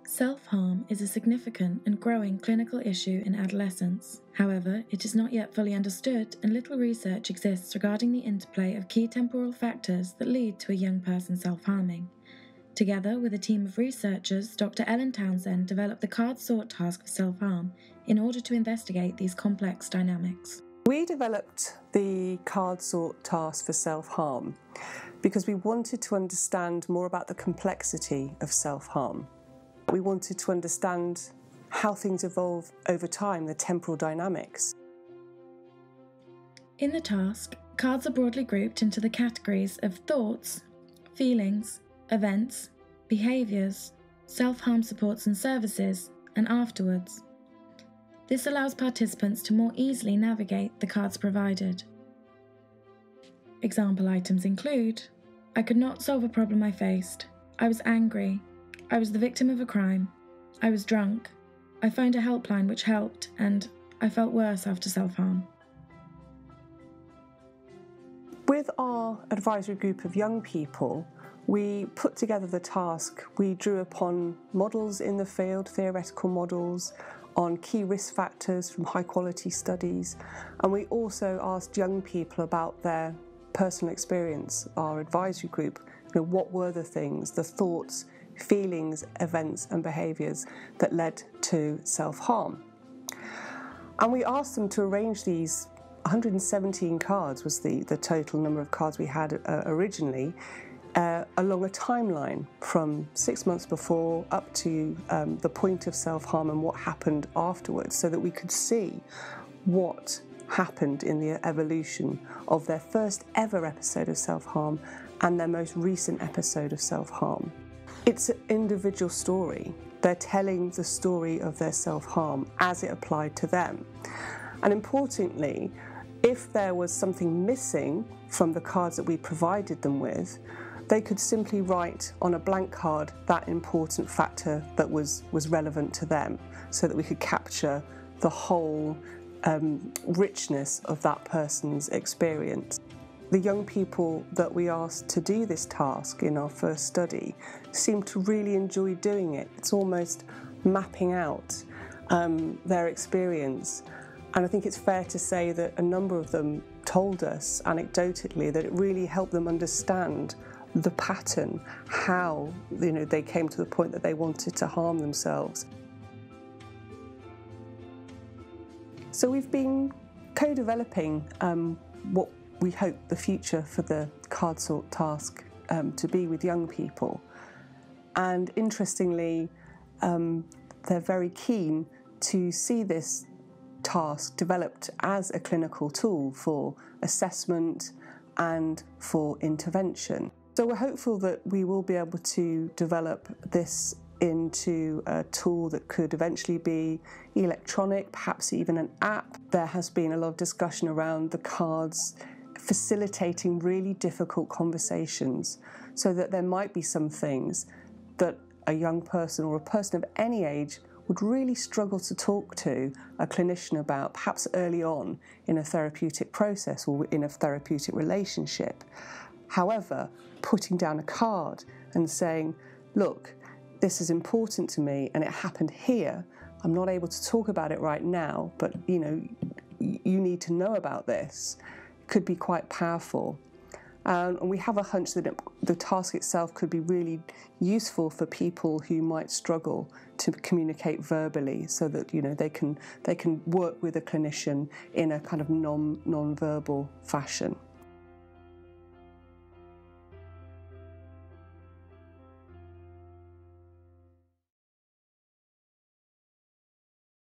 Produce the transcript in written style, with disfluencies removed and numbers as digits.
Self-harm is a significant and growing clinical issue in adolescence. However, it is not yet fully understood and little research exists regarding the interplay of key temporal factors that lead to a young person self-harming. Together with a team of researchers, Dr. Ellen Townsend developed the card-sort task for self-harm in order to investigate these complex dynamics. We developed the card-sort task for self-harm because we wanted to understand more about the complexity of self-harm. We wanted to understand how things evolve over time, the temporal dynamics. In the task, cards are broadly grouped into the categories of thoughts, feelings, events, behaviours, self-harm supports and services, and afterwards. This allows participants to more easily navigate the cards provided. Example items include: I could not solve a problem I faced. I was angry. I was the victim of a crime. I was drunk. I phoned a helpline which helped, and I felt worse after self-harm. With our advisory group of young people, we put together the task. We drew upon models in the field, theoretical models, on key risk factors from high-quality studies, and we also asked young people about their personal experience. Our advisory group, what were the things, the thoughts, feelings, events and behaviours that led to self-harm. And we asked them to arrange these 117 cards was the total number of cards we had originally, along a timeline from 6 months before up to the point of self-harm and what happened afterwards, so that we could see what happened in the evolution of their first ever episode of self-harm and their most recent episode of self-harm. It's an individual story. They're telling the story of their self-harm as it applied to them. And importantly, if there was something missing from the cards that we provided them with, they could simply write on a blank card that important factor that was relevant to them, so that we could capture the whole richness of that person's experience. The young people that we asked to do this task in our first study seemed to really enjoy doing it. It's almost mapping out their experience. And I think it's fair to say that a number of them told us anecdotally that it really helped them understand the pattern, how they came to the point that they wanted to harm themselves. So we've been co-developing what we hope the future for the card-sort task to be with young people. And interestingly, they're very keen to see this task developed as a clinical tool for assessment and for intervention. So we're hopeful that we will be able to develop this into a tool that could eventually be electronic, perhaps even an app. There has been a lot of discussion around the cards facilitating really difficult conversations, so that there might be some things that a young person or a person of any age would really struggle to talk to a clinician about, perhaps early on in a therapeutic process or in a therapeutic relationship. However, putting down a card and saying, look, this is important to me and it happened here. I'm not able to talk about it right now, but you need to know about this, could be quite powerful. And we have a hunch that the task itself could be really useful for people who might struggle to communicate verbally, so that they can work with a clinician in a kind of non-verbal fashion.